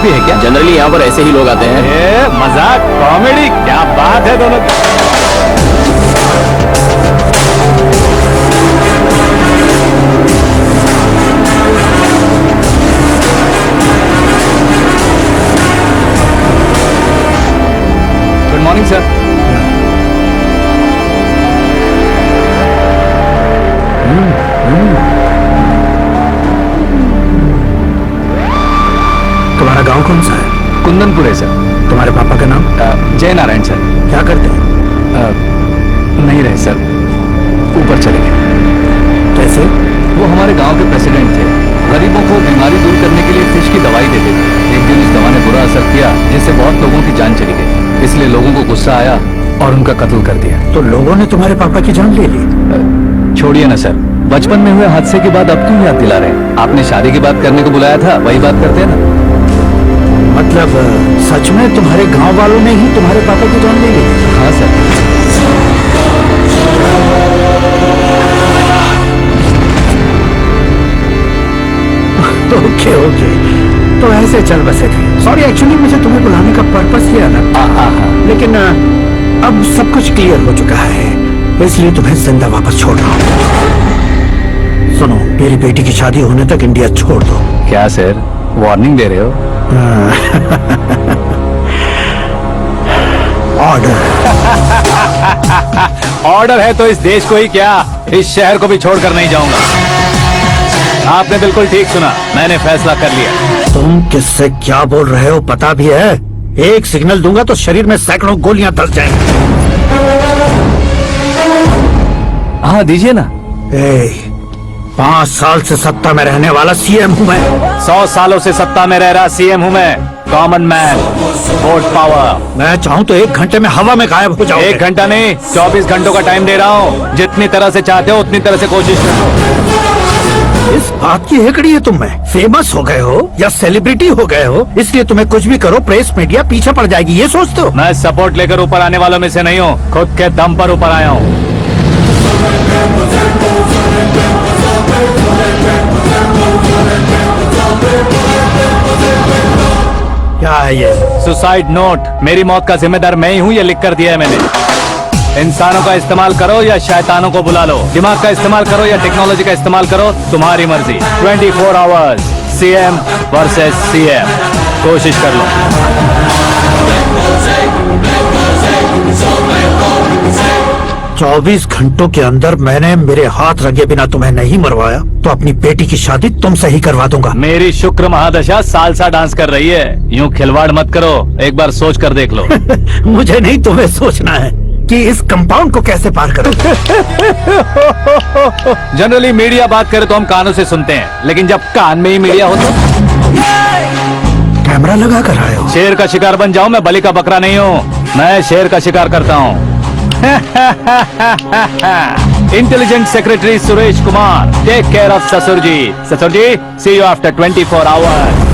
भी है क्या? जनरली यहाँ पर ऐसे ही लोग आते हैं। मजाक, कॉमेडी, क्या बात है दोनों की। Good morning sir. तुम्हारा गांव कौन सा है? कुंदनपुर है सर। तुम्हारे पापा का नाम? जय नारायण सर। क्या करते हैं? नहीं रहे सर, ऊपर चले गए। कैसे? वो हमारे गांव के प्रेसिडेंट थे। गरीबों को बीमारी दूर करने के लिए फिश की दवाई देते थे। एक दिन इस दवा ने बुरा असर किया, जिससे बहुत लोगों की जान चली गई। इसलिए लोगों को गुस्सा आया और उनका कत्ल कर दिया। तो लोगों ने तुम्हारे पापा की जान ले ली? छोड़िए ना सर, बचपन में हुए हादसे के बाद अब क्यों याद दिला रहे हैं? आपने शादी की बात करने को बुलाया था, वही बात करते हैं ना। मतलब सच में तुम्हारे गांव वालों ने ही तुम्हारे पापा की जान ले ली? हाँ सर। ओके ओके, तो ऐसे चल बसे थे। सॉरी, एक्चुअली मुझे तुम्हें बुलाने का पर्पस ये था, लेकिन अब सब कुछ क्लियर हो चुका है, इसलिए तुम्हें जिंदा वापस छोड़ रहा हूँ। सुनो, मेरी बेटी की शादी होने तक इंडिया छोड़ दो। क्या सर, वार्निंग दे रहे हो? ऑर्डर। ऑर्डर है तो इस देश को ही क्या, इस शहर को भी छोड़कर नहीं जाऊंगा। आपने बिल्कुल ठीक सुना, मैंने फैसला कर लिया। तुम किससे क्या बोल रहे हो पता भी है? एक सिग्नल दूंगा तो शरीर में सैकड़ों गोलियां धस जाएंगी। हाँ दीजिए ना। 5 साल से सत्ता में रहने वाला सीएम हूँ मैं। 100 सालों से सत्ता में रह रहा सीएम हूँ मैं। Common man, vote power. मैं चाहूँ तो 1 घंटे में हवा में गायब हो जाऊँ। 1 घंटा नहीं, 24 घंटों का टाइम दे रहा हूँ। जितनी तरह से चाहते हो उतनी तरह से कोशिश करो। इस बात की हेकड़ी है तुम में? फेमस हो गए हो या सेलिब्रिटी हो गए हो, इसलिए तुम्हें कुछ भी करो प्रेस मीडिया पीछे पड़ जाएगी, ये सोचते हो? मैं सपोर्ट लेकर ऊपर आने वालों में से नहीं हूँ, खुद के दम पर ऊपर आया हूँ। क्या है ये? Suicide note. मेरी मौत का जिम्मेदार मैं ही हूँ, ये लिख कर दिया है मैंने। इंसानों का इस्तेमाल करो या शैतानों को बुला लो, दिमाग का इस्तेमाल करो या टेक्नोलॉजी का इस्तेमाल करो, तुम्हारी मर्जी। 24 आवर्स, सीएम वर्सेस सीएम, कोशिश कर लो। 24 घंटों के अंदर मैंने मेरे हाथ रंगे बिना तुम्हें नहीं मरवाया तो अपनी बेटी की शादी तुमसे ही करवा दूंगा। मेरी शुक्र महादशा सालसा डांस कर रही है, यूं खिलवाड़ मत करो, एक बार सोच कर देख लो। मुझे नहीं, तुम्हें सोचना है कि इस कंपाउंड को कैसे पार करो। जनरली मीडिया बात करे तो हम कानों से सुनते हैं, लेकिन जब कान में ही मीडिया हो तो कैमरा लगा कर आए हो? शेर का शिकार बन जाऊं, मैं बलि का बकरा नहीं हूँ, मैं शेर का शिकार करता हूँ। Intelligent secretary Suresh Kumar, take care of ससुर जी। ससुर जी, सी यू आफ्टर 24 आवर्स।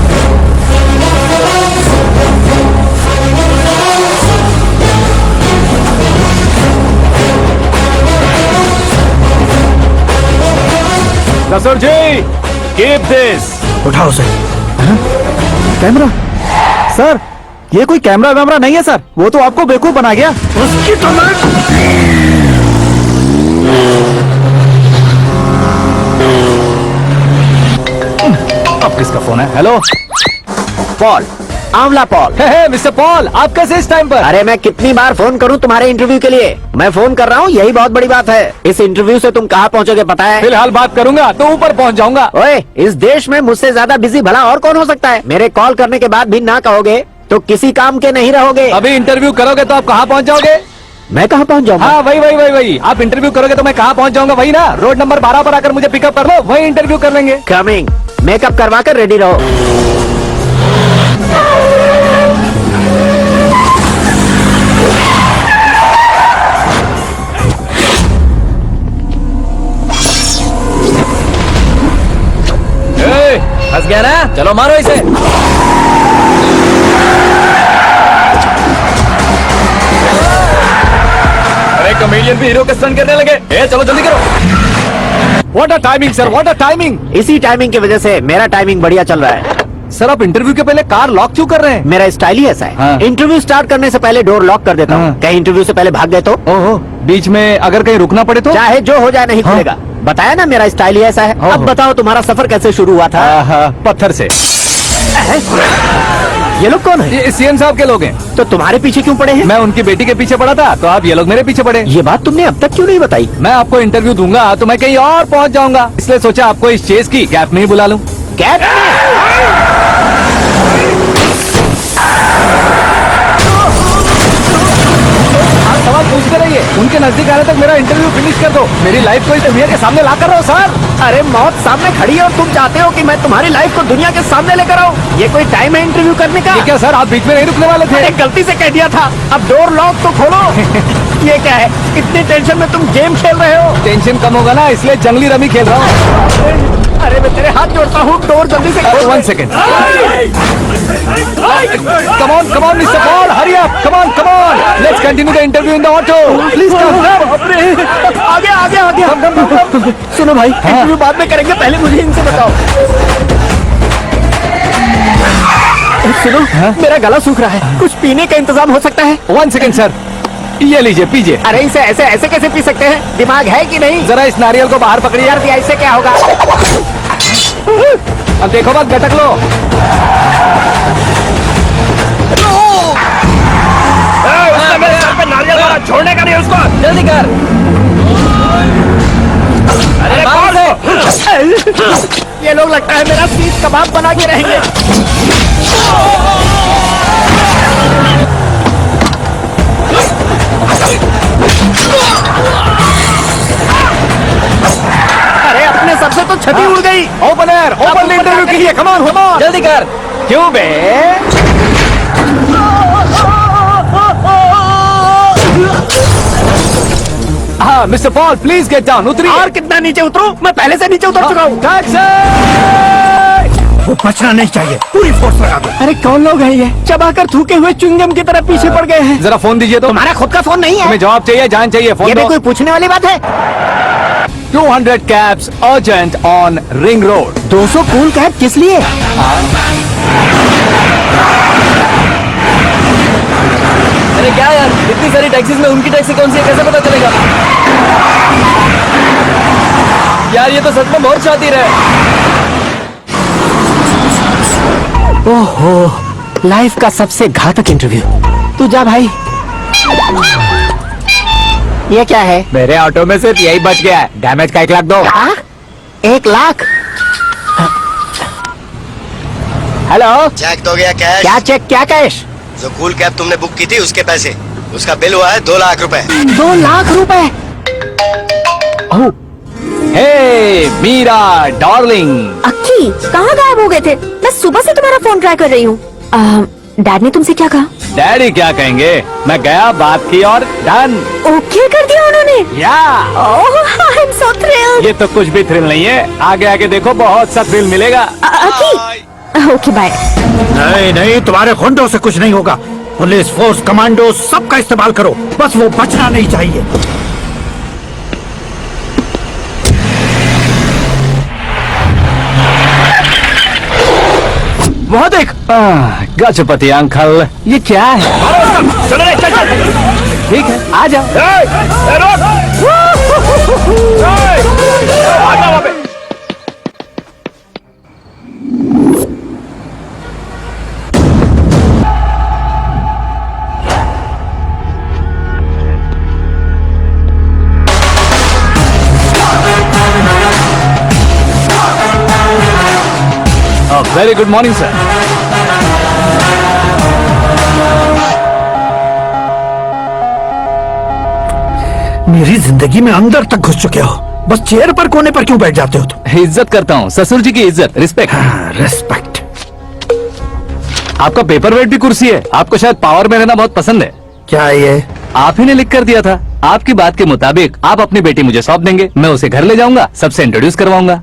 ससुर जी, कीप दिस। उठाओ से। कैमरा? सर, ये कोई कैमरा वैमरा नहीं है सर, वो तो आपको बेवकूफ बना गया। उसकी तो मैं... अब किसका फोन है? हेलो पॉल, आंवला पॉल। मिस्टर पॉल, आप कैसे इस टाइम पर? अरे मैं कितनी बार फोन करूं तुम्हारे इंटरव्यू के लिए? मैं फोन कर रहा हूं, यही बहुत बड़ी बात है। इस इंटरव्यू से तुम कहां पहुंचोगे पता है? फिलहाल बात करूंगा तो ऊपर पहुंच जाऊंगा। ओए, इस देश में मुझसे ज्यादा बिजी भला और कौन हो सकता है? मेरे कॉल करने के बाद भी ना कहोगे तो किसी काम के नहीं रहोगे। अभी इंटरव्यू करोगे तो आप कहाँ पहुँच जाओगे? मैं कहाँ पहुँच जाऊंगा? हाँ वही। आप इंटरव्यू करोगे तो मैं कहाँ पहुँच जाऊंगा? वही ना, रोड नंबर 12 पर आकर मुझे पिकअप कर लो, वही इंटरव्यू कर लेंगे। कमिंग। मेकअप करवा कर रेडी रहो। फंस गया ना, चलो मारो इसे। अरे कॉमेडियन भी हीरो के स्टंट करने लगे। चलो जल्दी करो। What a timing sir, what a timing. इसी टाइमिंग की वजह से मेरा टाइमिंग बढ़िया चल रहा है। सर आप इंटरव्यू के पहले कार लॉक क्यों कर रहे हैं? मेरा स्टाइल ही ऐसा है। हाँ। इंटरव्यू स्टार्ट करने से पहले डोर लॉक कर देता हूँ। हाँ। कहीं इंटरव्यू से पहले भाग गए तो ओहो, बीच में अगर कहीं रुकना पड़े तो? चाहे जो हो जाए नहीं हाँ। खुलेगा। बताया ना मेरा स्टाइल ही ऐसा है। ओहो। अब बताओ तुम्हारा सफर कैसे शुरू हुआ था? पत्थर से। ये लोग कौन है? ये सीएम साहब के लोग हैं। तो तुम्हारे पीछे क्यों पड़े हैं? मैं उनकी बेटी के पीछे पड़ा था, तो आप ये लोग मेरे पीछे पड़े। ये बात तुमने अब तक क्यों नहीं बताई? मैं आपको इंटरव्यू दूंगा तो मैं कहीं और पहुंच जाऊंगा, इसलिए सोचा आपको इस चेस की कैप में ही बुला लूं। कैब आप सवाल पूछते रहिए, उनके नजदीक आने तक मेरा इंटरव्यू फिनिश कर दो। मेरी लाइफ को इस दुनिया के सामने ला कर रहो सर। अरे मौत सामने खड़ी है और तुम चाहते हो कि मैं तुम्हारी लाइफ को दुनिया के सामने लेकर आऊं? ये कोई टाइम है इंटरव्यू करने का? ये क्या सर, आप बीच में नहीं रुकने वाले थे? अरे गलती से कह दिया था। अब डोर लॉक तो खोलो। ये क्या है? इतनी टेंशन में तुम गेम खेल रहे हो? टेंशन कम होगा ना, इसलिए जंगली रमी खेल रहा हूँ। अरे मैं तेरे हाथ जोड़ता हूँ, डोर जल्दी से खोल। 1 second. Come on, Mr. Paul, hurry up. Come on. Let's continue the interview in the auto. Please come. आगे आगे आगे। सुनो भाई, इंटरव्यू बाद में करेंगे, पहले मुझे इनसे बताओ। सुनो, मेरा गला सूख रहा है, कुछ पीने का इंतजाम हो सकता है? 1 सेकेंड सर, ये लीजिए पीजिए। अरे इसे ऐसे ऐसे कैसे पी सकते हैं? दिमाग है कि नहीं? जरा इस नारियल को बाहर पकड़िए। यार दिया इससे क्या होगा? अब देखो मत, गटक लो। छोड़ने का नहीं उसको। जल्दी कर। अरे ये लोग लगता है मेरा सीख कबाब बना के रहेंगे। अरे अपने सबसे तो छठी उड़ गई। ओपन इंटरव्यू के लिए। Come on. जल्दी कर। क्यों बे? हाँ mister Paul, please get down. उतरिए। और कितना नीचे उतरूं? मैं पहले से नीचे उतर चुका हूँ। टैक्सी! वो बचना नहीं चाहिए, पूरी फोर्स लगा दो। अरे कौन लोग हैं ये? चबाकर थूके हुए च्युइंगम की तरह पीछे पड़ गए हैं। जरा फोन दीजिए तो। तुम्हारा खुद का फोन नहीं है? हमें जवाब चाहिए, जान चाहिए। फोन ये भी दो। कोई पूछने वाली बात है? 200 cabs urgent on Ring Road. 200 cool cab किस लिए? अरे क्या यार, इतनी सारी टैक्सीज में उनकी टैक्सी कौन सी है, कैसे पता चलेगा? यार ये तो सच में बहुत शातिर है। ओहो, लाइफ का सबसे घातक इंटरव्यू। तू जा भाई। ये क्या है? मेरे ऑटो में सिर्फ यही बच गया है। डैमेज का 1 लाख दो। 1 लाख? हेलो, चेक तो गया कैश। क्या चेक, क्या कैश? जो कूल कैब तुमने बुक की थी उसके पैसे, उसका बिल हुआ है 2 लाख रुपए। 2 लाख रुपए? ओह, हे मीरा डार्लिंग। अक्की, कहाँ गायब हो गए थे? मैं सुबह से तुम्हारा फोन ट्राई कर रही हूँ। डैड ने तुमसे क्या कहा? डैडी क्या कहेंगे, मैं गया, बात की और डन। ओके कर दिया उन्होंने? या ओह, आई एम सो थ्रिल्ड। ये तो कुछ भी थ्रिल नहीं है, आगे आगे देखो बहुत सा थ्रिल मिलेगा। अक्की, ओके बाय। नहीं, तुम्हारे गुंडों से कुछ नहीं होगा। पुलिस फोर्स, कमांडो, सबका इस्तेमाल करो, बस वो बचना नहीं चाहिए। वहाँ देख। गजपति अंकल, ये क्या है? चलो रे, चल। ठीक है, आ जाओ। Very good morning sir. मेरी जिंदगी में अंदर तक घुस चुके हो, बस चेयर पर कोने पर क्यों बैठ जाते हो तुम? इज्जत करता हूँ, ससुर जी की इज्जत, रिस्पेक्ट। रेस्पेक्ट। आपका पेपर वेट भी कुर्सी है। आपको शायद पावर में रहना बहुत पसंद है। क्या ये? आप ही ने लिख कर दिया था। आपकी बात के मुताबिक आप अपनी बेटी मुझे सौंप देंगे, मैं उसे घर ले जाऊंगा, सबसे इंट्रोड्यूस करवाऊंगा।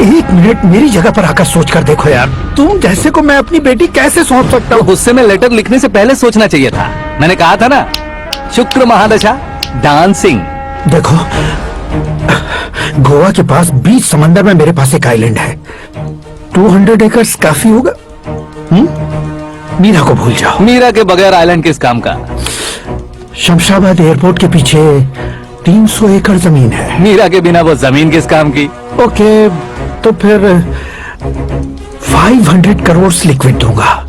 1 मिनट मेरी जगह पर आकर सोच कर देखो यार, तुम जैसे को मैं अपनी बेटी कैसे सौंप सकता तो हूँ? गुस्से में लेटर लिखने से पहले सोचना चाहिए था। मैंने कहा था ना, शुक्र महादशा डांसिंग। देखो गोवा के पास बीच समंदर में मेरे पास एक आइलैंड है। 200 एकर्स काफी होगा। मीरा को भूल जाओ। मीरा के बगैर आइलैंड किस काम का? शमशाबाद एयरपोर्ट के पीछे 300 एकड़ जमीन है। मीरा के बिना वो जमीन किस काम की? ओके, तो फिर 500 करोड़ लिक्विड दूंगा,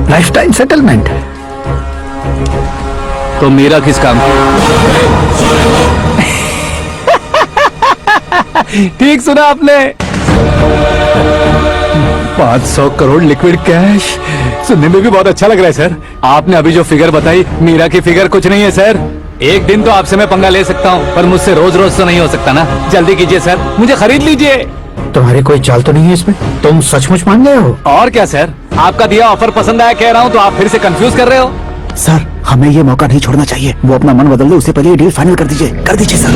लाइफ टाइम सेटलमेंट। तो मीरा किस काम की? ठीक सुना आपने, 500 करोड़ लिक्विड कैश। सुनने में भी बहुत अच्छा लग रहा है सर। आपने अभी जो फिगर बताई, मीरा की फिगर कुछ नहीं है सर। एक दिन तो आपसे मैं पंगा ले सकता हूँ, पर मुझसे रोज रोज तो नहीं हो सकता ना। जल्दी कीजिए सर, मुझे खरीद लीजिए। तुम्हारी कोई चाल तो नहीं है इसमें? तुम सचमुच मान गए हो? और क्या सर, आपका दिया ऑफर पसंद आया कह रहा हूँ, तो आप फिर से कंफ्यूज कर रहे हो। सर, हमें ये मौका नहीं छोड़ना चाहिए। वो अपना मन बदल दे, उससे पहले ये डील फाइनल कर दीजिए। कर दीजिए सर।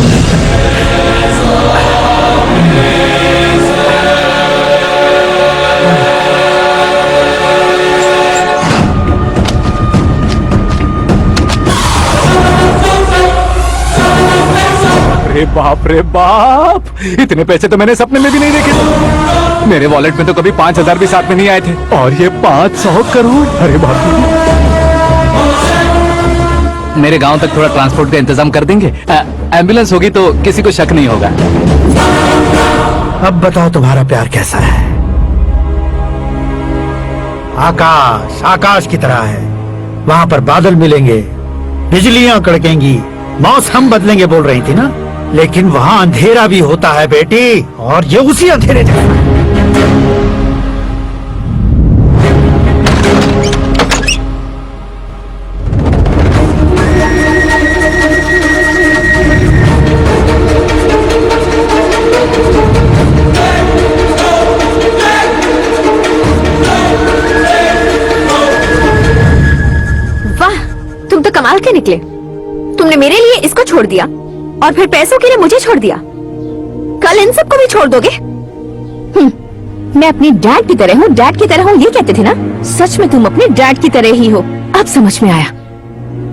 अरे बाप रे बाप, इतने पैसे तो मैंने सपने में भी नहीं देखे। मेरे वॉलेट में तो कभी 5,000 भी साथ में नहीं आए थे, और ये 500 करोड़। अरे बाप रे। मेरे गांव तक थोड़ा ट्रांसपोर्ट का इंतजाम कर देंगे? एम्बुलेंस होगी तो किसी को शक नहीं होगा। अब बताओ तुम्हारा प्यार कैसा है? आकाश आकाश की तरह है। वहां पर बादल मिलेंगे, बिजलियां कड़केंगी, मौसम बदलेंगे बोल रही थी ना। लेकिन वहां अंधेरा भी होता है बेटी, और ये उसी अंधेरे जैसा है। वाह, तुम तो कमाल के निकले। तुमने मेरे लिए इसको छोड़ दिया और फिर पैसों के लिए मुझे छोड़ दिया। कल इन सबको भी छोड़ दोगे? मैं अपनी डैड की तरह हूँ, डैड की तरह हूँ, ये कहते थे ना। सच में तुम अपने डैड की तरह ही हो। अब समझ में आया।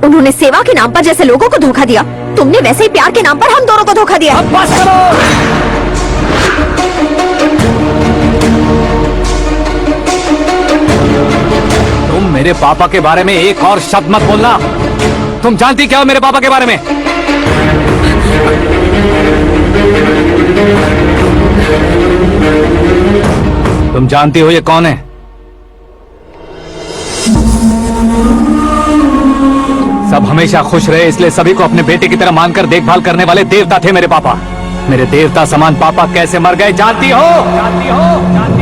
उन्होंने सेवा के नाम पर जैसे लोगों को धोखा दिया, तुमने वैसे ही प्यार के नाम पर हम दोनों को धोखा दिया। अब बस करो। तुम मेरे पापा के बारे में एक और शब्द मत बोलना। तुम जानती क्या हो मेरे पापा के बारे में? तुम जानती हो ये कौन है? सब हमेशा खुश रहे, इसलिए सभी को अपने बेटे की तरह मानकर देखभाल करने वाले देवता थे मेरे पापा। मेरे देवता समान पापा कैसे मर गए जानती हो? जानती हो? जानती हो?